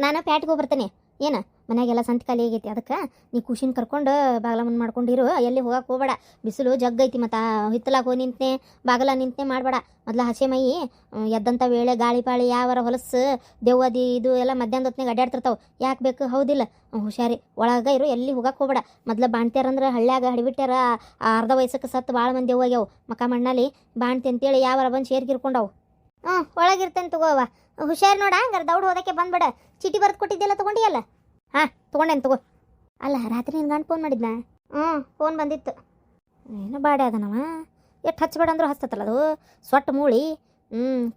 ನಾನು ಪ್ಯಾಟ್ಗೆ ಹೋಗಿ ಬರ್ತೇನೆ. ಏನು ಮನ್ಯಾಗೆಲ್ಲ ಸಂತಿ ಖಾಲಿ ಆಗೈತಿ, ಅದಕ್ಕೆ ನೀ ಖುಷಿನ ಕರ್ಕೊಂಡು ಬಾಗಲ ಮುಂದೆ ಮಾಡ್ಕೊಂಡಿರು, ಎಲ್ಲಿ ಹೋಗಕ್ಕೆ ಹೋಗ್ಬೇಡ. ಬಿಸಿಲು ಜಗ್ಗೈತಿ, ಮತ್ತು ಹಿತ್ತಲಾಗ ಹೋಗಿ ನಿಂತನೆ ಬಾಗಲ ನಿಂತನೆ ಮಾಡಬೇಡ. ಮೊದಲು ಹಸೆ ಮೈ ಎದ್ದಂಥ ವೇಳೆ ಗಾಳಿ ಪಾಳಿ ಯಾವಾರ ಹೊಲಸು ದೆವ್ವದಿ ಇದು ಎಲ್ಲ ಮಧ್ಯಾಹ್ನದ ಹೊತ್ತಿನಾಗ ಅಡ್ಡಾಡ್ತಿರ್ತಾವೆ. ಯಾಕೆ ಬೇಕು? ಹೌದಿಲ್ಲ? ಹುಷಾರಿ ಒಳಗೆ ಇರು, ಎಲ್ಲಿ ಹೋಗಕ್ಕೆ ಹೋಗ್ಬೇಡ. ಮೊದ್ಲು ಬಾಣ್ತ್ಯಾರಂದ್ರೆ ಹಳ್ಳ್ಯಾಗ ಹಡಿಬಿಟ್ಟಾರ, ಅರ್ಧ ವಯಸ್ಸಕ್ಕೆ ಸತ್ತು ಭಾಳ ಮಂದಿ ಹೋಗ್ಯಾವು. ಮಕ್ಕ ಮಣ್ಣಲ್ಲಿ ಬಾಣ್ತಿ ಅಂತೇಳಿ ಯಾವಾರ ಬಂದು ಸೇರ್ಗಿರ್ಕೊಂಡವು. ಒಳಗಿರ್ತೇನೆ ತಗೋವ, ಹುಷಾರು ನೋಡ. ಹಂಗಾರೆ ದೌಡ್ ಹೋದಕ್ಕೆ ಬಂದ್ಬೇಡ. ಚೀಟಿ ಬರೆದು ಕೊಟ್ಟಿದ್ದೆಲ್ಲ ತೊಗೊಂಡಿಯಲ್ಲ? ಹಾಂ ತೊಗೊಂಡೇನು ತಗೋ. ಅಲ್ಲ ರಾತ್ರಿ ನಿನ್ನ ಗಂಡು ಫೋನ್ ಮಾಡಿದ್ನ? ಫೋನ್ ಬಂದಿತ್ತು. ಏನೋ ಬಾಡೆ ಅದನವ, ಎಷ್ಟು ಹಚ್ಚಬೇಡ ಅಂದ್ರೂ ಹಚ್ಚತ್ತಲ್ಲ ಅದು. ಸೊಟ್ಟು ಮೂಳಿ,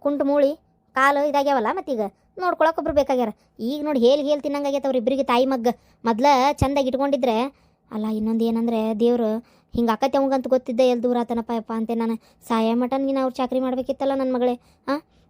ಕುಂಟು ಮೂಳಿ, ಕಾಲು ಇದಾಗ್ಯಾವಲ್ಲ. ಮತ್ತೀಗ ನೋಡ್ಕೊಳಕ್ಕೊಬ್ರು ಬೇಕಾಗ್ಯಾರ. ಈಗ ನೋಡಿ ಹೇಲ್ ತಿನ್ನಂಗಾಗೈತೆ ಅವ್ರು ಇಬ್ಬರಿಗೆ ತಾಯಿ ಮಗ್ಗ. ಮೊದ್ಲ ಚಂದಾಗಿ ಇಟ್ಕೊಂಡಿದ್ರೆ. ಅಲ್ಲ ಇನ್ನೊಂದು ಏನಂದರೆ ದೇವ್ರು ಹಿಂಗೆ ಅಕ್ಕತ್ತೆ ಅವಂಗಂತ ಗೊತ್ತಿದ್ದೆ ಎಲ್ಲಿ ದೂರ ಆತನಪ್ಪ ಯಪ್ಪ ಅಂತೆ. ನಾನು ಸಾಯ ಮಟನ್ಗಿನ ಅವ್ರು ಚಾಕ್ರಿ ಮಾಡ್ಬೇಕಿತ್ತಲ್ಲ ನನ್ನ ಮಗಳೇ.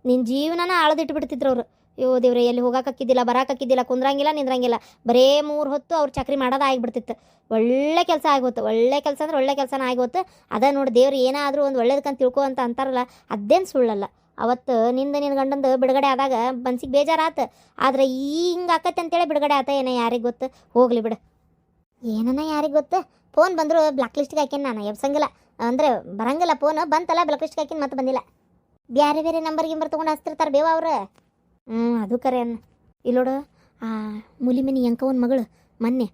ನಿನ್ನ ಜೀವನನ ಆಳದಿಟ್ಬಿಡ್ತಿದ್ರು ಅವರು. ಅಯ್ಯೋ ದೇವ್ರೆ, ಎಲ್ಲಿ ಹೋಗಕ್ಕಿದ್ದಿಲ್ಲ, ಬರಾಕಕ್ಕಿದ್ದಿಲ್ಲ, ಕುಂದ್ರಂಗಿಲ್ಲ ನಿಂದ್ರಂಗಿಲ್ಲ. ಬರೇ 3 ಹೊತ್ತು ಅವ್ರು ಚಾಕ್ರಿ ಮಾಡೋದು ಆಗಿಬಿಡ್ತಿತ್ತು. ಒಳ್ಳೆ ಕೆಲಸ ಆಗೋತ್ತು. ಒಳ್ಳೆ ಕೆಲಸ ಅಂದ್ರೆ ಒಳ್ಳೆ ಕೆಲಸನ ಆಗೋತ್ತು. ಅದ ನೋಡಿ ದೇವ್ರು ಏನಾದರೂ ಒಂದು ಒಳ್ಳೇದಕ್ಕಂತ ತಿಳ್ಕೊ ಅಂತ ಅಂತಾರಲ್ಲ, ಅದೇನು ಸುಳ್ಳಲ್ಲ. ಅವತ್ತು ನಿನ್ನ ಗಂಡಂದು ಬಿಡುಗಡೆ ಆದಾಗ ಮನ್ಸಿಗೆ ಬೇಜಾರಾತು. ಆದ್ರೆ ಹಿಂಗೆ ಆಕತ್ತೆ ಅಂತೇಳಿ ಬಿಡುಗಡೆ ಆತ ಏನೋ ಯಾರಿಗೆ ಗೊತ್ತು. ಹೋಗ್ಲಿ ಬಿಡು, ಏನನ್ನ ಯಾರಿಗೆ ಗೊತ್ತು. ಫೋನ್ ಬಂದರು ಬ್ಲಾಕ್ ಲಿಸ್ಟ್ಗೆ ಹಾಕೇನು, ನಾನು ಎಬ್ಸಂಗಿಲ್ಲ ಅಂದರೆ ಬರಂಗಿಲ್ಲ. ಫೋನ್ ಬಂತಲ್ಲ ಬ್ಲಾಕ್ ಲಿಸ್ಟ್ಗೆ ಹಾಕಿನ ಮತ್ತೆ ಬಂದಿಲ್ಲ. ಬೇರೆ ನಂಬರ್ ತೊಗೊಂಡು ಹಚ್ತಿರ್ತಾರೆ ಬೇವ ಅವ್ರು. ಅದು ಕರೆ ಅನ್ನ. ಇಲ್ಲೋಡು, ಆ ಮುಲಿಮಿನಿ ಎಂಕವನ ಮಗಳು ಮೊನ್ನೆ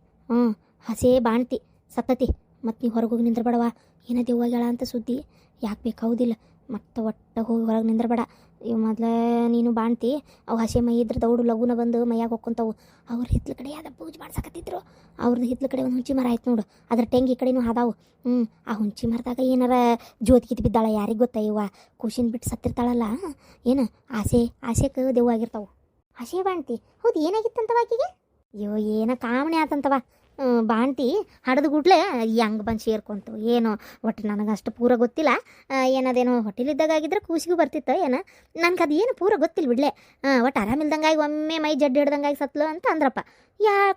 ಹಸೇ ಬಾಣ್ತಿ ಸತ್ತತಿ. ಮತ್ತು ನೀವು ಹೊರಗೆ ಹೋಗಿ ನಿಂದ್ರಬೇಡವ, ಏನೋ ದೆವ್ವಾಗ್ಯಾಳ ಅಂತ ಸುದ್ದಿ. ಯಾಕೆ ಬೇಕಾವುದಿಲ್ಲ, ಮತ್ತೆ ಒಟ್ಟು ಹೋಗಿ ಹೊರಗೆ ನಿಂದ್ರಬೇಡ. ಇವು ಮೊದಲೇ ನೀನು ಬಾಣ್ತಿ, ಅವು ಹಸೆ ಮೈ ಇದ್ರೆ ದೌಡು ಲಘುನ ಬಂದು ಮೈಯಾಗ ಹೋಗ್ಕೊಂತವು. ಅವ್ರ ಹಿತ್ಲ ಕಡೆ ಯಾವ್ದು ಪೂಜೆ ಮಾಡ್ಸಕತ್ತಿದ್ರು. ಅವ್ರದ್ದು ಹಿತ್ಲ ಕಡೆ ಒಂದು ಹುಂಚಿ ಮರ ಆಯ್ತು ನೋಡು, ಅದ್ರ ಟೆಂಗಿ ಕಡೆನೂ ಹಾದಾವು. ಆ ಹುಂಚಿ ಮರದಾಗ ಏನಾರ ಜ್ಯೋತಿ ಬಿದ್ದಾಳ ಯಾರಿಗೆ ಗೊತ್ತ. ಇವ ಖುಷಿನ ಬಿಟ್ಟು ಸತ್ತಿರ್ತಾಳಲ್ಲ, ಏನು ಆಸೆಗೆ ದೆವ್ವಾಗಿರ್ತಾವು. ಹಸೆ ಬಾಣ್ತಿ ಹೌದು, ಏನಾಗಿತ್ತಂತವ ಆಕಿಗೆ? ಅಯ್ಯೋ ಏನೋ ಕಾಮಣೆ ಆತಂತವ. ಬಾಣ್ತಿ ಹಡದು ಗುಡ್ಲೆ ಹೆಂಗೆ ಬಂದು ಸೇರ್ಕೊಂತು ಏನೋ. ಒಟ್ಟು ನನಗೆ ಅಷ್ಟು ಪೂರ ಗೊತ್ತಿಲ್ಲ. ಏನದೇನೋ ಹೊಟ್ಟೆಲಿದ್ದಾಗಿದ್ರೆ ಕೂಸಿಗೂ ಬರ್ತಿತ್ತು ಏನೋ. ನನಗೆ ಅದು ಏನು ಪೂರ ಗೊತ್ತಿಲ್ಲ ಬಿಡ್ಲೆ. ಒಟ್ಟು ಆರಾಮಿಲ್ದಂಗಾಗಿ ಒಮ್ಮೆ ಮೈ ಜಡ್ಡು ಹಿಡ್ದಂಗಾಗಿ ಸತ್ಲು ಅಂತ ಅಂದ್ರಪ್ಪ.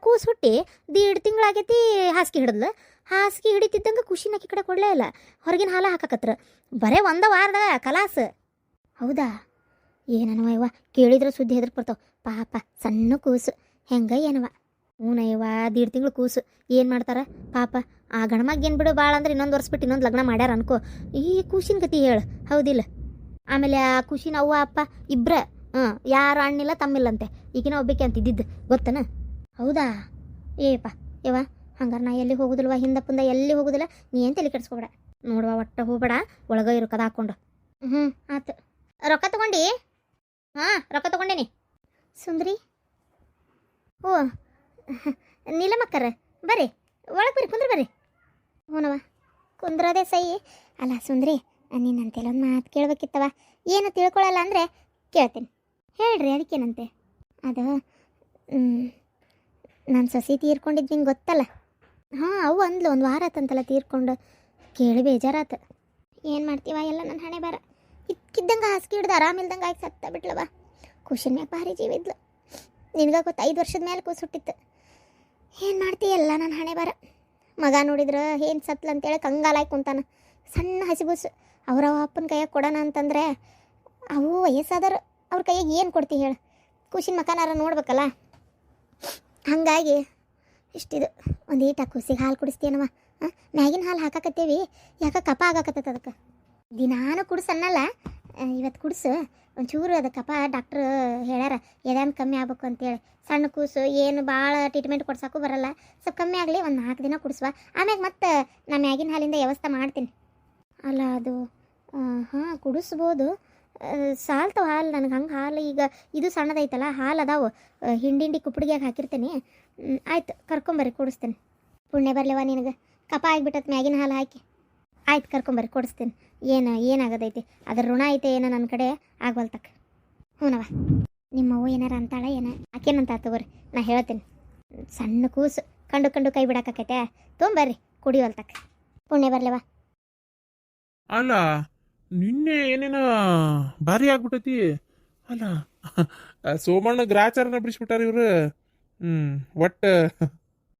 ಕೂಸು ಹುಟ್ಟಿ 1.5 ತಿಂಗಳಾಗೈತಿ. ಹಾಸಿಗೆ ಹಿಡಿದ್ಲು. ಹಾಸಿಗೆ ಹಿಡಿತಿದ್ದಂಗೆ ಖುಷಿನ ಕಡೆ ಕೊಡಲೇ ಇಲ್ಲ. ಹೊರಗಿನ ಹಾಲ ಹಾಕಕತ್ರ ಬರೇ 1 ವಾರದಾಗ ಕಲಾಸ್. ಹೌದಾ? ಏನವ ಇವ ಕೇಳಿದ್ರೆ ಸುದ್ದಿ ಹೆದರ್ಕ್ ಬರ್ತಾವ. ಪಾಪ ಸಣ್ಣ ಕೂಸು ಹೆಂಗ ಏನವ. ಹ್ಞೂನಯ್ಯವ 1.5 ತಿಂಗಳು ಕೂಸು ಏನು ಮಾಡ್ತಾರೆ ಪಾಪ. ಆ ಗಣಮಗ್ ಏನು ಬಿಡು, ಭಾಳ ಅಂದ್ರೆ ಇನ್ನೊಂದು ವರ್ಷ ಬಿಟ್ಟು ಇನ್ನೊಂದು ಲಗ್ನ ಮಾಡ್ಯಾರ ಅನ್ಕೋ. ಈ ಖುಷಿನ ಗತಿ ಹೇಳು, ಹೌದಿಲ್ಲ? ಆಮೇಲೆ ಆ ಖುಷಿನ ಅವ್ವ ಅಪ್ಪ ಇಬ್ಬರ ಯಾರು ಅಣ್ಣಿಲ್ಲ ತಮ್ಮಿಲ್ಲಂತೆ. ಈಗಿನ ಒಬ್ಬಕ್ಕೆ ಅಂತ ಇದ್ದಿದ್ದು ಗೊತ್ತನ? ಹೌದಾ? ಏಪ್ಪ ಯವ್ವ, ಹಂಗಾರೆ ನಾ ಎಲ್ಲಿ ಹೋಗುದಿಲ್ವ, ಹಿಂದೆ ಪುಂದ ಎಲ್ಲಿ ಹೋಗುದಿಲ್ಲ. ನೀ ಏನು ತಲೆ ಕೆಡಿಸ್ಕೊಬೇಡ ನೋಡುವ, ಒಟ್ಟ ಹೋಗ್ಬೇಡ. ಒಳಗೆ ಇರು ಕದ ಹಾಕ್ಕೊಂಡು. ಆತು. ರೊಕ್ಕ ತಗೊಂಡು? ರೊಕ್ಕ ತಗೊಂಡೇನಿ. ಸುಂದ್ರಿ, ಓ ನೀಲಮಕ್ಕರ ಬರ್ರಿ, ಒಳಗೆ ಬರ್ರಿ, ಕುಂದ್ರ ಬರ್ರಿ. ಹ್ಞೂನವ ಕುಂದ್ರದೇ ಸೈ. ಅಲ್ಲ ಸುಂದ್ರಿ, ನೀನಂತೆಲ್ಲೊಂದು ಮಾತು ಕೇಳ್ಬೇಕಿತ್ತವ. ಏನು ತಿಳ್ಕೊಳ್ಳಲ್ಲ ಅಂದರೆ ಕೇಳ್ತೀನಿ, ಹೇಳ್ರಿ. ಅದಕ್ಕೇನಂತೆ? ಅದು ನಾನು ಸೊಸಿ ತೀರ್ಕೊಂಡಿದ್ದು ನಿಂಗೆ ಗೊತ್ತಲ್ಲ. ಅವು ಅಂದ್ಲು 1 ವಾರ ಆತಂತಲ್ಲ ತೀರ್ಕೊಂಡು. ಕೇಳಿ ಬೇಜಾರಾತ. ಏನು ಮಾಡ್ತೀವ, ಎಲ್ಲ ನನ್ನ ಹಣೆ ಬಾರ. ಇಕ್ಕಿದ್ದಂಗೆ ಹಾಸಿಗೆ ಹಿಡ್ದು ಆರಾಮಿಲ್ದಂಗೆ ಆಗಿ ಸತ್ತ ಬಿಟ್ಲವ. ಖುಷಿನ ಮ್ಯಾಗ ಭಾರಿ ಜೀವ ಇದ್ಲು. ನಿನಗೆ ಗೊತ್ತು 5 ವರ್ಷದ ಮೇಲೆ ಕೂಸು ಹುಟ್ಟಿತ್ತು. ಏನು ಮಾಡ್ತೀಯ, ಎಲ್ಲ ನನ್ನ ಹಣೆ ಬಾರ. ಮಗ ನೋಡಿದ್ರೆ ಏನು ಸತ್ಲ ಅಂತೇಳಿ ಕಂಗಾಲಾಗಿ ಕುಂತಾನ. ಸಣ್ಣ ಹಸಿಬೂಸು ಅವ್ರ ಅಪ್ಪನ ಕೈಯಾಗ ಕೊಡೋಣ ಅಂತಂದರೆ ಅವು ವಯಸ್ಸಾದರು ಅವ್ರ ಕೈಯಾಗ ಏನು ಕೊಡ್ತಿ ಹೇಳು. ಖುಷಿನ ಮಕನಾರ ನೋಡ್ಬೇಕಲ್ಲ. ಹಾಗಾಗಿ ಇಷ್ಟಿದು ಒಂದು ಈಟ ಕೂಸಿಗೆ ಹಾಲು ಕುಡಿಸ್ತೀನವ. ಮ್ಯಾಗಿನ ಹಾಲು ಹಾಕಾಕತ್ತೀವಿ, ಯಾಕೆ ಕಪ ಆಗಾಕತ್ತದ ಅದಕ್ಕೆ. ದಿನಾನು ಕುಡಿಸನ್ನಲ್ಲ, ಇವತ್ತು ಕುಡಿಸು ಒಂಚೂರು. ಅದು ಕಪ ಡಾಕ್ಟ್ರು ಹೇಳ್ಯಾರ ಎದೆನ್ ಕಮ್ಮಿ ಆಗ್ಬೇಕು ಅಂತೇಳಿ. ಸಣ್ಣ ಕೂಸು ಏನು ಭಾಳ ಟ್ರೀಟ್ಮೆಂಟ್ ಕೊಡ್ಸೋಕ್ಕೂ ಬರಲ್ಲ. ಸ್ವಲ್ಪ ಕಮ್ಮಿ ಆಗಲಿ, ಒಂದು 4 ದಿನ ಕುಡಿಸುವ. ಆಮ್ಯಾಗ ಮತ್ತೆ ನಾ ಮ್ಯಾಗಿನ ಹಾಲಿಂದ ವ್ಯವಸ್ಥೆ ಮಾಡ್ತೀನಿ. ಅಲ್ಲ ಅದು ಕುಡಿಸ್ಬೋದು, ಸಾಲ್ತವ ಹಾಲು ನನಗೆ. ಹಂಗೆ ಹಾಲು ಈಗ ಇದು ಸಣ್ಣದೈತಲ್ಲ, ಹಾಲು ಅದಾವು. ಹಿಂಡಿ ಕುಪ್ಪಡಿಗೆಯಾಗ ಹಾಕಿರ್ತೀನಿ. ಆಯ್ತು, ಕರ್ಕೊಂಬರ್ರಿ ಕುಡಿಸ್ತೀನಿ. ಪುಣ್ಯ ಬರಲಿವ ನಿನಗೆ, ಕಪ ಆಗಿಬಿಟ್ಟತ್ ಮ್ಯಾಗಿನ ಹಾಲು ಹಾಕಿ. ಆಯ್ತು ಕರ್ಕೊಂಬರ್ರಿ ಕೊಡಿಸ್ತೀನಿ. ಏನಾಗೋದೈತಿ, ಅದ್ರ ಋಣ ಐತೆ ಏನೋ ನನ್ನ ಕಡೆ ಆಗ್ವಲ್ತಕ್ಕ. ಹ್ಞೂನವ, ನಿಮ್ಮವ್ವ ಏನಾರ ಅಂತಾಳ ಏನೋ, ಆಕೇನಂತ ತಗೋರಿ, ನಾ ಹೇಳ್ತೀನಿ. ಸಣ್ಣ ಕೂಸು ಕಂಡು ಕೈ ಬಿಡಾಕೈತೆ. ತೊಗೊಂಬರ್ರಿ ಕುಡಿವಲ್ತಕ್ಕ. ಪುಣ್ಯ ಬರಲಿವ. ಅಲ್ಲ ನಿನ್ನೆ ಏನೇನ ಭಾರಿ ಆಗ್ಬಿಟ್ಟೈತಿ. ಅಲ್ಲ ಸೋಮಣ್ಣ ಗ್ರಾಚಾರನ ಬಿಡಿಸ್ಬಿಟ್ಟಾರ ಇವ್ರು. ಒಟ್ಟು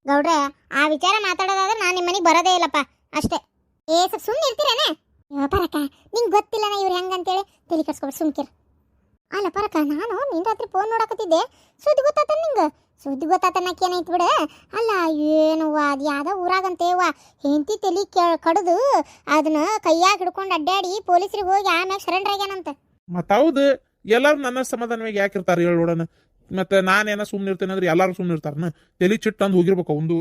ಗೌಡ್ರೆ, ಆ ವಿಚಾರ ಮಾತಾಡೋದಾದ್ರೆ ನಾನು ನಿಮ್ಮ ಮನೆಗೆ ಬರೋದೇ ಇಲ್ಲಪ್ಪ, ಅಷ್ಟೇ. ಸ್ವಲ್ಪ ಸುಮ್ಮನೆ ಇರ್ತೀರೇನೆ? ಬರಕ್ಕ ನಿಂಗೆ ಗೊತ್ತಿಲ್ಲನ ಇವ್ರು ಹೆಂಗಂತೇಳಿ ತಲೆ ಕಟ್ಸ್ಕೊಬಿಟ್ಟು ಸುಮ್ಕಿರ್. ಅಲ್ಲ ಪರಕ ನಾನು ನಿನ್ನ ರಾತ್ರಿ ಫೋನ್ ನೋಡಕತ್ತಿದ್ದೆ. ಸುದ್ದಿ ಗೊತ್ತಾತ ನಿಂಗೆ? ಸುದ್ದಿ ಗೊತ್ತಾತನಕ್ಕೆ ಏನೈತಿ ಬಿಡ. ಅಲ್ಲ ಏನವ್ವ ಅದು ಯಾವ್ದೋ ಊರಾಗಂತೇವ ಹೆಂಡತಿ ತಲೆ ಕಡ್ದು ಅದನ್ನ ಕೈಯಾಗ ಹಿಡ್ಕೊಂಡು ಅಡ್ಡಾಡಿ ಪೊಲೀಸರಿಗೆ ಹೋಗಿ ಆಮ್ಯಾಗ ಸರೆಂಡರ್ ಆಗ್ಯಾನಂತ. ಮತ್ ಹೌದು, ಎಲ್ಲಾರು ನನ್ನ ಸಮಾಧಾನವಾಗಿ ಯಾಕಿರ್ತಾರ ಹೇಳಿ ನೋಡೋಣ. ಮತ್ತೆ ನಾನೇನ ಸುಮ್ಮನೆ ಇರ್ತೇನೆ ಅಂದ್ರೆ ಎಲ್ಲಾರು ಸುಮ್ಮನೆ ಇರ್ತಾರನ? ತಲೆ ಚಿಟ್ಟು ಅಂದ್ ಹೋಗಿರ್ಬೇಕು ಒಂದು.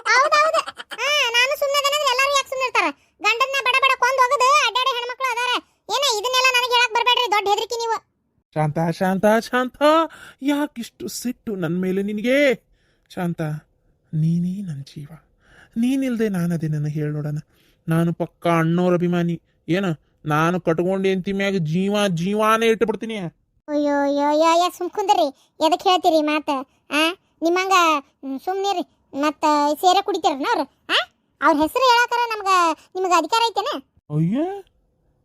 ಹೌದೌದು, ನಾನು ಸುಮ್ಮನೆ ಎಲ್ಲಾರು ಯಾಕೆ ಸುಮ್ಮನೆ ಇರ್ತಾರ? ಗಂಡನ್ನ ಬಡ ಬಡ ಕೊಂದ್ ಹೋಗದು ಅಡ್ಡಾಡಿ ಹೆಣ್ಮಕ್ಳು ಅದಾರ. ಏನ ಇದನ್ನೆಲ್ಲ ನನಗೆ ಹೇಳಕ್ ಬರ್ಬೇಡ್ರಿ, ದೊಡ್ಡ ಹೆದರಿಕೆ ನೀವು. ಶಾಂತ ಶಾಂತ ಶಾಂತ, ಯಾಕಿಷ್ಟು ಸಿಟ್ಟು ನನ್ನ ಮೇಲೆ ನಿನಗೆ? ಶಾಂತ, ನೀನೇ ನನ್ನ ಜೀವ. ನೀನಿಲ್ದೆ ನಾನದೇ ನನಗೆ ಹೇಳಿ ನೋಡೋಣ. ನಾನು ಪಕ್ಕ ಅಣ್ಣವ್ರ ಅಭಿಮಾನಿ. ಏನ ನಾನು ಕಟ್ಕೊಂಡು ಎಂತಿ ಮ್ಯಾಗ ಜೀವಾನೇ ಇಟ್ಟು ಬಿಡ್ತೀನಿ. ಅಯ್ಯೋ ಅಯ್ಯೋ ಅಯ್ಯೋ ಸುಮ್ ಕುಂದ್ರಿ. ಎದಕ್ಕೆ ಹೇಳ್ತೀರಿ ಮಾತ? ನಿಮ್ಮಂಗ ಸುಮ್ನಿರಿ. ಮತ್ತ ಸೇರೆ ಕುಡಿತೀರನ ಅವ್ರು? ಅವ್ರ ಹೆಸರು ಹೇಳಾಕರ ನಿಮ್ಗೆ ಅಧಿಕಾರ ಐತೇನ? ಅಯ್ಯ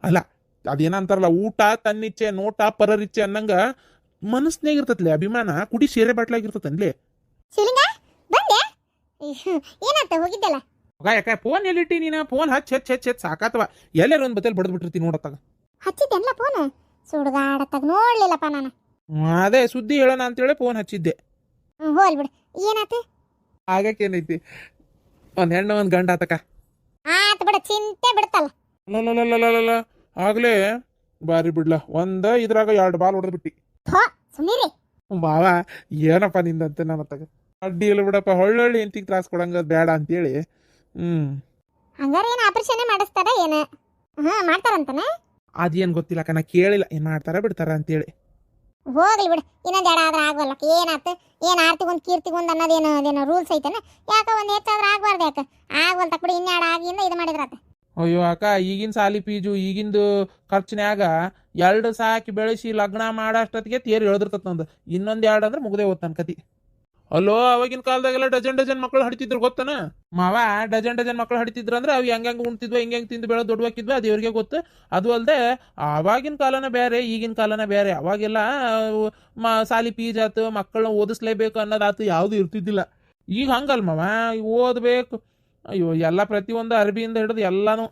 ಅಲ್ಲ, ಅದೇನಂತಾರಲ್ಲ, ಊಟ ತನ್ನಿಚ್ಛೆ ನೋಟ ಪರರಿಚ್ಛೆ ಅನ್ನಂಗ ಮನಸ್ನಾಗ ಇರ್ತತ್ಲೆ ಅಭಿಮಾನ. ಕುಡಿ ಸೇರೆ ಬಾಟ್ಲಾಗಿರ್ತತನ್ಲಿ. ಶಿವಲಿಂಗ ಬಂದೆ? ಏನಾತ ಹೋಗಿದ್ದಲ್ಲ? ಯಾಕೆ ಫೋನ್ ಎಲ್ಲಿಟ್ಟಿ ನೀನ? ಫೋನ್ ಹಚ್ಚ ಸಾಕಾತವ. ಎಲ್ಲಾರ ಒಂದ್ ಬತ್ತಲ್ ಬಡ್ದು ಬಿಟ್ಟಿರ್ತೀನಿ ನೋಡತ್ತಾಗ. ಹಚ್ಚಿದ್ದೆಲ್ಲ ಫೋನ್ ಸುಡ್ಗಾಡತ್ತಾಗ ನೋಡ್ಲಿಲ್ಲಪ್ಪ ನಾನು. ಅದೇ ಸುದ್ದಿ ಹೇಳೋಣ ಅಂತೇಳಿ ಫೋನ್ ಹಚ್ಚಿದ್ದೆ. ಹೋಲ್ ಬಿಡು, ಏನಾತ? ಆಗಕ್ಕೇನೈತಿ, ಒಂದ್ ಹೆಣ್ಣು ಒಂದ್ ಗಂಡ ಆತಕ. ಆತ ಬಿಡ, ಚಿಂತೆ ಬಿಡ್ತಲ್ಲ. ಅಲ್ಲ ಆಗ್ಲೇ ಬಾರಿ ಬಿಡ್ಲ, ಇದ್ರಾಗ 2 ಬಾಲ್ ಹೊಡೆದ್ ಬಿಟ್ಟಿ. ಸುಮ್ಮನಿರಿ ಮಾವ. ಏನಪ್ಪ ನಿಂದಂತೆ ನನ್ನ ತಗ ಅಡ್ಡಿ ಇಲ್ಲ ಬಿಡಪ್ಪ. ಹೊಳ್ಳೊಳ್ಳಿ ಎಂತಿಗೆ ತ್ರಾಸ್ ಕೊಡಂಗ ಬೇಡ ಅಂತೇಳಿ. ಹಂಗಾರ ಏನ್ ಆಪರೇಷನ್ ಮಾಡಿಸ್ತಾರ ಏನ? ಮಾಡ್ತಾರಂತನ? ಅದೇನ್ ಗೊತ್ತಿಲ್ಲ ಕಣ, ಕೇಳಿಲ್ಲ ಏನ್ ಮಾಡ್ತಾರ ಬಿಡ್ತಾರ ಅಂತೇಳಿ. ಹೋಗ್ಲಿ ಬಿಡು, ಇನ್ನೊಂದ್ ಎಡ ಆದ್ರ ಆಗ್ವಲ್ಲ. ಏನಾತ? ಏನ್ ಆರ್ತಿಗೊಂದ್ ಕೀರ್ತಿಗೊಂದ್ ಅನ್ನೋದೇನೋ ರೂಲ್ಸ್ ಐತನ? ಯಾಕ ಒಂದ್ ಹೆಚ್ಚಾದ್ರ ಆಗ್ಬಾರ್ದು? ಯಾಕ ಆಗ್ವಲ್ ತಕ್ಬಿಡಿ, ಇನ್ನೆರಡು ಆಗಿಂದ ಇದು ಮಾಡಿದ್ರಾತ. ಅಯ್ಯೋ ಅಕ್ಕ, ಈಗಿನ ಸಾಲಿ ಫೀಜು ಈಗಿಂದು ಖರ್ಚಿನ್ಯಾಗ 2 ಸಾಕಿ ಬೆಳೆಸಿ ಲಗ್ನ ಮಾಡಷ್ಟೊತ್ತಿಗೆ ತೇರು ಎಳ್ದಿರ್ತತ್ ನಂದು. ಇನ್ನೊಂದ್ 2 ಅಂದ್ರೆ ಮುಗ್ದೇ ಹೋಗ್ತಾನ ಕತಿ. ಅಲ್ಲೋ, ಅವಾಗಿನ ಕಾಲದಾಗೆಲ್ಲ ಡಜನ್ ಮಕ್ಕಳು ಹಡಿತಿದ್ರು ಗೊತ್ತನ ಮಾವ? ಡಜನ್ ಮಕ್ಕಳು ಹಡಿತಿದ್ರು ಅಂದ್ರೆ ಅವು ಹೆಂಗ್ ಉಣ್ತಿದ್ವ, ಹಿಂಗ್ ತಿಂದು ಬೆಳೆ ದೊಡ್ಡವಾಕಿದ್ವ ಅದು ಇವ್ರಿಗೆ ಗೊತ್ತು. ಅದು ಅಲ್ಲದೆ ಅವಾಗಿನ ಕಾಲನ ಬೇರೆ, ಈಗಿನ ಕಾಲನ ಬೇರೆ. ಅವಾಗೆಲ್ಲ ಸಾಲಿ ಫೀಜ್ ಆತು, ಮಕ್ಕಳನ್ನ ಓದಿಸ್ಲೇಬೇಕು ಅನ್ನೋದಾತು ಯಾವುದು ಇರ್ತಿದ್ದಿಲ್ಲ. ಈಗ ಹಂಗಲ್ ಮಾವ, ಓದ್ಬೇಕು. ಅಯ್ಯೋ, ಎಲ್ಲ ಪ್ರತಿಯೊಂದು ಅರ್ಬಿಯಿಂದ ಹಿಡಿದು ಎಲ್ಲಾನು.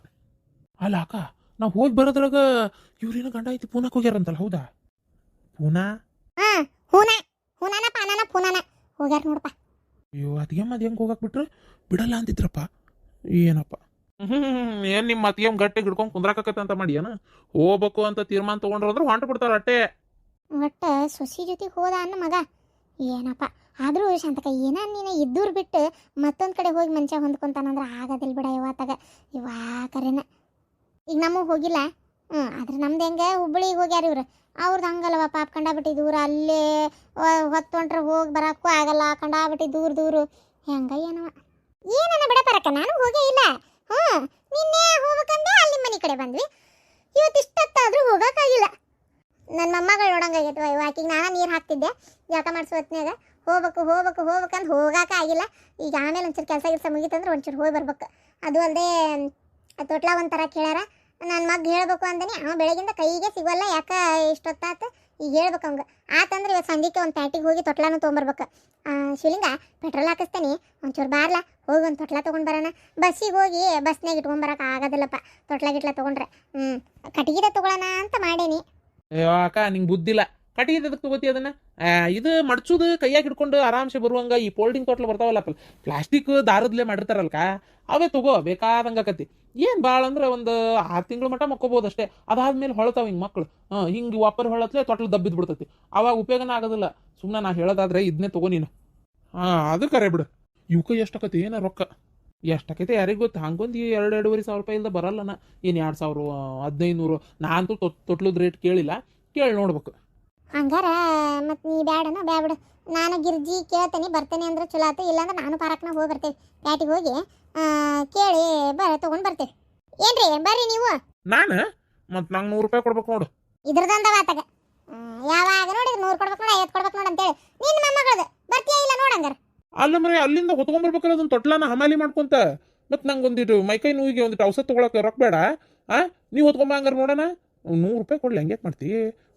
ಅಲ್ಲ ಅಕ್ಕ, ನಾವು ಹೋಗಿ ಬರೋದ್ರಾಗ ಇವ್ರೇನೋ ಗಂಡ ಐತಿ ಪೂನಾಕ್ ಹೋಗ್ಯಾರಂತಲ್ಲ, ಹೌದಾ? ಪೂನಾ? ಪೂನಾನ ಹೋಗ್ಯಾರ ನೋಡಪ್ಪ. ಅಯ್ಯೋ, ಅದ್ಗೆಮ್ಮ ಅದ್ ಹೆಂಗ್ ಹೋಗಕ್ ಬಿಟ್ರೆ ಬಿಡಲ್ಲ ಅಂತಿದ್ರಪ್ಪ. ಏನಪ್ಪ ಏನ್ ನಿಮ್ಮ ಅತ್ತಿಗೆಮ್ ಗಟ್ಟಿಗೆ ಹಿಡ್ಕೊಂಡ್ ಕುಂದ್ರಾಕತ್ತ ಮಾಡಿ ಏನ? ಹೋಗ್ಬೇಕು ಅಂತ ತೀರ್ಮಾನ ತಗೊಂಡ್ರಂದ್ರೆ ಹೊಂಟ ಬಿಡ್ತಾರ ಅಟ್ಟೆ. ಒಟ್ಟ ಸೊಸಿ ಜೊತೆಗೆ ಹೋದ ಅನ್ನ ಮಗ. ಏನಪ್ಪ ಆದ್ರೂ ಶಾಂತಕ, ಏನ ನೀನು ಇದ್ದೂರು ಬಿಟ್ಟು ಮತ್ತೊಂದ್ ಕಡೆ ಹೋಗಿ ಮನುಷ್ಯ ಹೊಂದ್ಕೊಂತಾನಂದ್ರೆ ಆಗೋದಿಲ್ಲ ಬಿಡ. ಇವತ್ತಾಗ ಕರೆನ ಈಗ ನಮಗೆ ಹೋಗಿಲ್ಲ. ಆದ್ರೆ ನಮ್ದು ಹೆಂಗೆ ಹುಬ್ಬಳ್ಳಿಗೆ ಹೋಗ್ಯಾರ ಇವ್ರು. ಅವ್ರದ್ದು ಹಂಗಲ್ವ ಪಾಪ, ಕಂಡಾಬಿಟ್ಟು ದೂರ. ಅಲ್ಲೇ ಹೊತ್ತೊಂಟ್ರೆ ಹೋಗಿ ಬರೋಕ್ಕೂ ಆಗಲ್ಲ, ಕಂಡಾಬಿಟ್ಟು ದೂರ ಹೆಂಗ ಏನನ ಬಿಡ ಬರಕ್ಕ. ನಾನು ಹೋಗೇ ಇಲ್ಲ. ನಿನ್ನೆ ಹೋಗ್ಬೇಕಂದ್ರೆ ಅಲ್ಲಿ ಮನೆ ಕಡೆ ಬಂದ್ವಿ. ಇವತ್ತು ಇಷ್ಟೊತ್ತಾದ್ರೂ ಹೋಗೋಕ್ಕಾಗಿಲ್ಲ. ನನ್ನ ಮೊಮ್ಮಗಳು ನೋಡಂಗಾಗೈತೆ. ಆಕಿಗೆ ನಾನು ನೀರು ಹಾಕ್ತಿದ್ದೆ ಜಳಕ ಮಾಡಿಸೋ ಹೊತ್ನ್ಯಾಗ. ಹೋಗ್ಬೇಕಂತ ಹೋಗಾಕ ಆಗಿಲ್ಲ. ಈಗ ಆಮೇಲೆ ಒಂಚೂರು ಕೆಲಸ ಮುಗಿತಂದ್ರೆ ಒಂಚೂರು ಹೋಗಿ ಬರ್ಬೇಕು. ಅದು ಅಲ್ಲದೆ ತೊಟ್ಲ ಒಂಥರ ಕೇಳ್ಯಾರ. ನನ್ನ ಮಗ ಹೇಳ್ಬೇಕು ಅಂದನಿ, ಅವ ಬೆಳಗಿಂದ ಕೈಗೆ ಸಿಗೋಲ್ಲ. ಯಾಕೆ ಇಷ್ಟೊತ್ತಾತು? ಈಗ ಹೇಳ್ಬೇಕು ಅವಂಗೆ. ಆತಂದ್ರೆ ಇವತ್ತು ಸಂಜೆಗೆ ಒಂದು ಪ್ಯಾಟಿಗೆ ಹೋಗಿ ತೊಟ್ಲಾನು ತೊಗೊಂಬರ್ಬೇಕು. ಶಿವಲಿಂಗ, ಪೆಟ್ರೋಲ್ ಹಾಕಿಸ್ತಾನೆ, ಒಂಚೂರು ಬಾರ್ಲ ಹೋಗಿ ಒಂದು ತೊಟ್ಲ ತೊಗೊಂಡು ಬರೋಣ. ಬಸ್ಸಿಗೆ ಹೋಗಿ ಬಸ್ನಾಗ ಇಟ್ಕೊಂಬರಕ್ಕೆ ಆಗೋದಿಲ್ಲಪ್ಪ ತೊಟ್ಲ ತೊಗೊಂಡ್ರೆ. ಕಟ್ಟಿಗೆದ ತೊಗೊಳ್ಳೋಣ ಅಂತ ಮಾಡೇನಿ. ಅಯ್ಯೋ ಅಕ್ಕ, ನಿಂಗೆ ಬುದ್ಧಿಲ್ಲ. ಕಟ್ಟಿಗೆ ಎದಕ್ಕೆ ತಗೋತಿ ಅದನ್ನ? ಇದು ಮಡ್ಚುದು ಕೈಯಾಗ ಹಿಡ್ಕೊಂಡು ಆರಾಮ್ಸೆ ಬರುವಂಗ ಈ ಫೋಲ್ಡಿಂಗ್ ತೊಟ್ಲು ಬರ್ತಾವಲ್ಲ, ಪ್ಲಾಸ್ಟಿಕ್ ದಾರದ್ಲೇ ಮಾಡಿರ್ತಾರಲ್ಕ, ಅವೇ ತಗೋ ಬೇಕಾದಂಗಕತಿ. ಏನು ಭಾಳ ಅಂದ್ರೆ ಒಂದು 6 ತಿಂಗಳು ಮಟ್ಟ ಮಕ್ಕೋಬೋದು ಅಷ್ಟೇ. ಅದಾದ್ಮೇಲೆ ಹೊಳತಾವ ಹಿಂಗೆ ಮಕ್ಕಳು. ಹಿಂಗೆ ವಾಪರ್ ಹೊಳತ್ಲೆ ತೊಟ್ಲು ದಬ್ಬಿದ್ ಬಿಡ್ತೈತಿ. ಅವಾಗ ಉಪಯೋಗನ ಆಗೋದಿಲ್ಲ. ಸುಮ್ಮನೆ ನಾ ಹೇಳೋದಾದ್ರೆ ಇದನ್ನೇ ತಗೋ ನೀನು. ಅದು ಕರೆ ಬಿಡು. ಇವಕ್ಕೆ ಎಷ್ಟಾಕತಿ ಏನ ರೊಕ್ಕ? ಎಷ್ಟಾಕೈತೆ ಯಾರಿಗೆ ಗೊತ್ತು? ಹಂಗೊಂದು 2-2.5 ಸಾವಿರ ರೂಪಾಯಿ ಇಲ್ದ ಬರಲ್ಲನ. ಏನು 2000 1500? ನಾನಂತೂ ತೊಟ್ಲದ ರೇಟ್ ಕೇಳಿಲ್ಲ, ಕೇಳಿ ನೋಡ್ಬೇಕು. ಹಂಗಾರ ಮತ್ತು ನೀ ಬ್ಯಾಡನ ಬ್ಯಾಬಿಡು. ನಾನು ಗಿರ್ಜಿ ಕೇಳ್ತೇನೆ, ಬರ್ತೇನೆ ಅಂದ್ರೆ ಚಲೋ ಆಯ್ತು. ಇಲ್ಲಾಂದ್ರೆ ನಾನು ಪಾರಕ್ನ ಹೋಗಿ ಬರ್ತೇವೆ. ಪ್ಯಾಟಿಗೆ ಹೋಗಿ ಕೇಳಿ ತೊಗೊಂಡು ಬರ್ತೇವೆ. ಏನ್ರಿ ಬರ್ರಿ ನೀವು? ನಾನು ಮತ್ತು ನಂಗೆ 100 ರೂಪಾಯಿ ಕೊಡ್ಬೇಕು ನೋಡು. ಇದ್ರದಂದ ಆತಾಗ ಯಾವಾಗ ನೋಡಿ 100 ಕೊಡ್ಬೇಕು ನೋಡಿ, 50 ಕೊಡ್ಬೇಕು ನೋಡಿ ಅಂತೇಳಿ ನಿನ್ನ ಮೊಮ್ಮಗಳದು ಬರ್ತೀಯ ಇಲ್ಲ ನೋಡಂಗಾರ. ಅಲ್ಲ ಮರೆ, ಅಲ್ಲಿಂದ ಹೊತ್ಕೊಂಡ್ಬರ್ಬೇಕಲ್ಲ ಅದನ್ನ ತೊಟ್ಲನ ಹಮಾಲಿ ಮಾಡ್ಕೊಂತ. ಮತ್ತು ನಂಗೆ ಒಂದಿಟ್ಟು ಮೈಕೈ ನೋವಿಗೆ ಒಂದಿಟ್ಟು ಔಷಧ ತೊಗೊಳಕ್ಕೆ ರೊಕ್ಕ ಬೇಡ? ನೀವು ಹೊತ್ಕೊಂಬ ಹಂಗಾರ ನೋಡೋಣ. 100 ರೂಪಾಯಿ ಕೊಡ್ಲಿ, ಹಂಗೆ ಮಾಡ್ತಿ?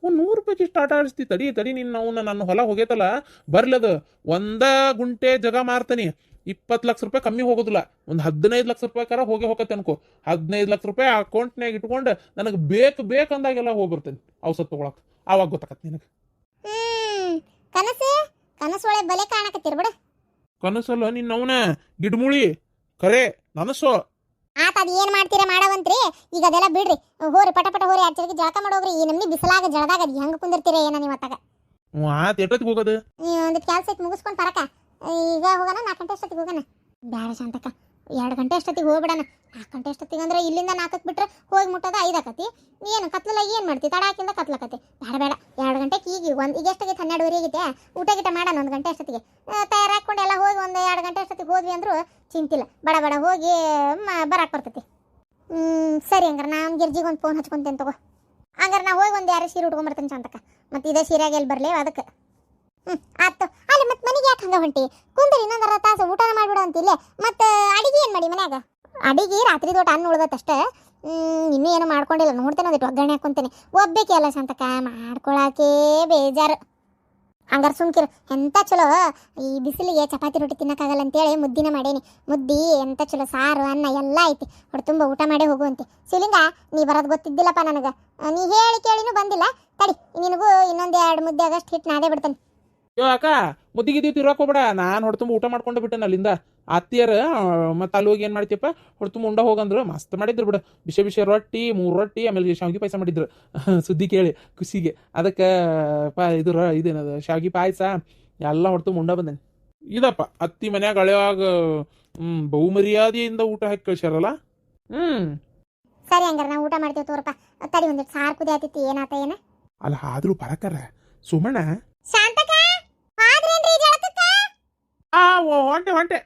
ಒಂದು 100 ರೂಪಾಯಿಗೆ ಇಷ್ಟು ಆಟ ಆಡಿಸ್ತಿ? ತಡಿ ನಿನ್ನ ಅವನ್ನ ನನ್ನ ಹೊಲ ಹೋಗೈತಲ್ಲ ಬರ್ಲದು. 1 ಗುಂಟೆ ಜಾಗ ಮಾರ್ತಾನೆ, 20 ಲಕ್ಷ ರೂಪಾಯಿ ಕಮ್ಮಿ ಹೋಗೋದಿಲ್ಲ. ಒಂದು 15 ಲಕ್ಷ ರೂಪಾಯಿ ಕರ ಹೋಗಿ ಹೋಗತ್ತೆ ಅನ್ಕೋ. 15 ಲಕ್ಷ ರೂಪಾಯಿ ಅಕೌಂಟ್ನಾಗ ಇಟ್ಕೊಂಡು ನನಗೆ ಬೇಕಂದಾಗೆಲ್ಲ ಹೋಗ್ಬರ್ತೇನೆ ಔಷಧ ತಗೊಳಕ್. ಆವಾಗ ಗೊತ್ತಾಕತ್ ನಿನಗೆ. ಕನಸು ಒಳ್ಳೆ ಬಲೆ ಕಾಣಕತ್ತೀರ ಬಿಡ. ಕನಸಲ್ಲ ನಿನ್ನವನ ಗಿಡ್ಮುಳಿ ಕರೆ ನನಸು. ಆತ ಅದ್ ಏನ್ ಮಾಡ್ತೀರಾ ಮಾಡವಂತ್ರಿ. ಈಗ ಅದೆಲ್ಲ ಬಿಡ್ರಿ, ಹೋರಿ ಪಟ ಹೋರಿ ಆಚೆಗೆ ಜಳಕ ಮಾಡೋಗ್ರಿ. ಈ ನಮ್ನಿ ಬಿಸಲಾಗ ಜಳದಾಗ ಅದ್ ಹೆಂಗ್ ಕುಂದಿರ್ತೀರ ಏನ ನೀವು ಅತ್ತಾಗ. ಆತ್ ಎಷ್ಟೊತ್ತಿಗೆ ಹೋಗೋದು? ಒಂದು ಕೆಲಸ ಐತಿ ಮುಗಿಸ್ಕೊಂಡು ಬರಕ. ಈಗ ಹೋಗೋಣ 4 ಗಂಟೆ ಅಷ್ಟೊತ್ತಿಗೆ ಹೋಗೋಣ. ಬೇಡ ಶಾಂತಕ್ಕ, 2 ಗಂಟೆ ಅಷ್ಟೊತ್ತಿಗೆ ಹೋಗ್ಬಿಡಣ. 4 ಗಂಟೆ ಅಷ್ಟೊತ್ತಿಗೆ ಅಂದ್ರೆ ಇಲ್ಲಿಂದ 4ಕ್ಕೆ ಬಿಟ್ರೆ ಹೋಗಿ ಮುಟ್ಟೋದ 5 ಆಕತಿ. ಏನು ಕತ್ಲಲ್ಲ ಏನು ಮಾಡ್ತಿ, ತಡ ಹಾಕಿಂದ ಕತ್ಲಕತಿ. ಬೇಡ 2 ಗಂಟೆಗೆ ಈಗ ಎಷ್ಟಾಗೈತೆ 12:30 ಆಗೈತೆ. ಊಟ ಗಿಟ ಮಾಡೋಣ 1 ಗಂಟೆ ಅಷ್ಟೊತ್ತಿಗೆ. ತಯಾರಾಕೊಂಡು ಎಲ್ಲ ಹೋಗಿ ಒಂದು 2 ಗಂಟೆ ಅಷ್ಟೊತ್ತಿಗೆ ಹೋದ್ವಿ ಅಂದ್ರು ಚಿಂತಿಲ್ಲ. ಬಡ ಹೋಗಿ ಬರಕ್ಕೆ ಬರ್ತೈತಿ. ಸರಿ ಹಂಗಾರೆ ನಾನು ಗಿರ್ಜಿಗೆ ಒಂದು ಫೋನ್ ಹಚ್ಕೊಂತೇನೆ ತಗೋ. ಹಂಗಾರೆ ನಾ ಹೋಗಿ ಒಂದು 2 ಸೀರೆ ಉಟ್ಕೊಂಬರ್ತೇನೆ ಶಾಂತಕ್ಕ. ಮತ್ತು ಇದೇ ಸೀರೆಯಾಗಿ ಎಲ್ಲಿ ಬರಲಿ ಅದಕ್ಕೆ. ಆಯ್ತು. ಅಲ್ಲಿ ಮತ್ತೆ ಮನೆಗೆ ಯಾಕೆ ಹಂಗೆ ಹೊಂಟಿ? ಕುಂದ್ರಿ ಇನ್ನೊಂದು 1/2 ತಾಸು ಊಟನ ಮಾಡಿಬಿಡ ಅಂತಿಲ್ಲೇ. ಮತ್ತು ಅಡಿಗೆ ಏನು ಮಾಡಿ ಮನ್ಯಾಗ? ಅಡಿಗೆ ರಾತ್ರಿ ದೊಡ್ಡ ಅನ್ನ ಉಳ್ದತ್ತಷ್ಟೇ. ಇನ್ನೂ ಏನು ಮಾಡ್ಕೊಂಡಿಲ್ಲ. ನೋಡ್ತೇನೆ ಒಂದಿಟ್ಟು ಒಗ್ಗರಣೆ ಹಾಕ್ಕೊಂತೇನೆ. ಒಬ್ಬೇಕೆ ಅಲ್ಲ ಶಾಂತಕ್ಕ, ಮಾಡ್ಕೊಳಕ್ಕೆ ಬೇಜಾರು. ಹಂಗಾರೆ ಸುಮ್ಕಿರು. ಎಂಥ ಚಲೋ ಈ ಬಿಸಿಲಿಗೆ ಚಪಾತಿ ರೊಟ್ಟಿ ತಿನ್ನೋಕ್ಕಾಗಲ್ಲ ಅಂತೇಳಿ ಮುದ್ದಿನ ಮಾಡೇನಿ. ಮುದ್ದಿ ಎಂಥ ಚಲೋ, ಸಾರು ಅನ್ನ ಎಲ್ಲ ಐತಿ. ಹೊಟ್ಟೆ ತುಂಬ ಊಟ ಮಾಡೇ ಹೋಗುವಂತೆ. ಶಿವಲಿಂಗ, ನೀ ಬರೋದು ಗೊತ್ತಿದ್ದಿಲ್ಲಪ್ಪ ನನಗೆ. ನೀ ಹೇಳಿ ಕೇಳಿನೂ ಬಂದಿಲ್ಲ. ತಡಿ, ನಿನಗೂ ಇನ್ನೊಂದು 2 ಮುದ್ದೆ ಆಗಷ್ಟು ಹಿಟ್ಟು ನಾದೇ ಬಿಡ್ತೇನೆ. ಯೋ ಅಕ್ಕ, ಮುದ್ದಿಗಿದ್ದೀವಿ ತಿರ್ವಾಕ್ ಹೋಗ್ಬೇಡ. ನಾನು ಹೊಟ್ಟೆ ತುಂಬ ಊಟ ಮಾಡ್ಕೊಂಡು ಬಿಟ್ಟೇನೆ ಅಲ್ಲಿಂದ. ಅತ್ತಿಯರ ಮತ್ತೆ ಅಲ್ಲಿ ಹೋಗಿ ಏನು ಮಾಡ್ತೀಯಪ್ಪ, ಹೊಟ್ಟೆ ತುಂಬ ಉಂಡ ಹೋಗಂದ್ರು ಮಸ್ತ್ ಮಾಡಿದ್ರು ಬಿಡು. ಬಿಸಿ ರೊಟ್ಟಿ 3 ರೊಟ್ಟಿ, ಆಮೇಲೆ ಶಾವಿಗೆ ಪಾಯಸ ಮಾಡಿದ್ರು. ಸುದ್ದಿ ಕೇಳಿ ಖುಷಿಗೆ. ಅದಕ್ಕೆ ಇದೇನದು ಶಾವಿಗೆ ಪಾಯಸ ಎಲ್ಲ ಹೊಟ್ಟೆ ತುಂಬ ಉಂಡ ಬಂದೇನೆ. ಇದಪ್ಪ ಅತ್ತಿ ಮನ್ಯಾಗ ಹಳೆಯಾಗ ಬಹುಮರ್ಯಾದೆಯಿಂದ ಊಟ ಹಾಕಿ ಕಳ್ಸ್ಯಾರಲ್ಲ. ಸರಿ ಹಂಗಾರೆ ನಾವು ಊಟ ಮಾಡ್ತೀವಿ ತೋರಪ್ಪ. ತಡಿ ಒಂದಿಟ್ಟು ಸಾರು ಕುದಿ ಆತೈತಿ. ಏನಾತ ಏನ ಅಲ್ಲ ಆದ್ರೂ ಬರಕರ ಸುಮಣ್ಣ. ಶಾಂತಕ ಆದ್ರೇನ್ರಿ ಜಳಕಕ್ಕ? ಹೊಂಟೆ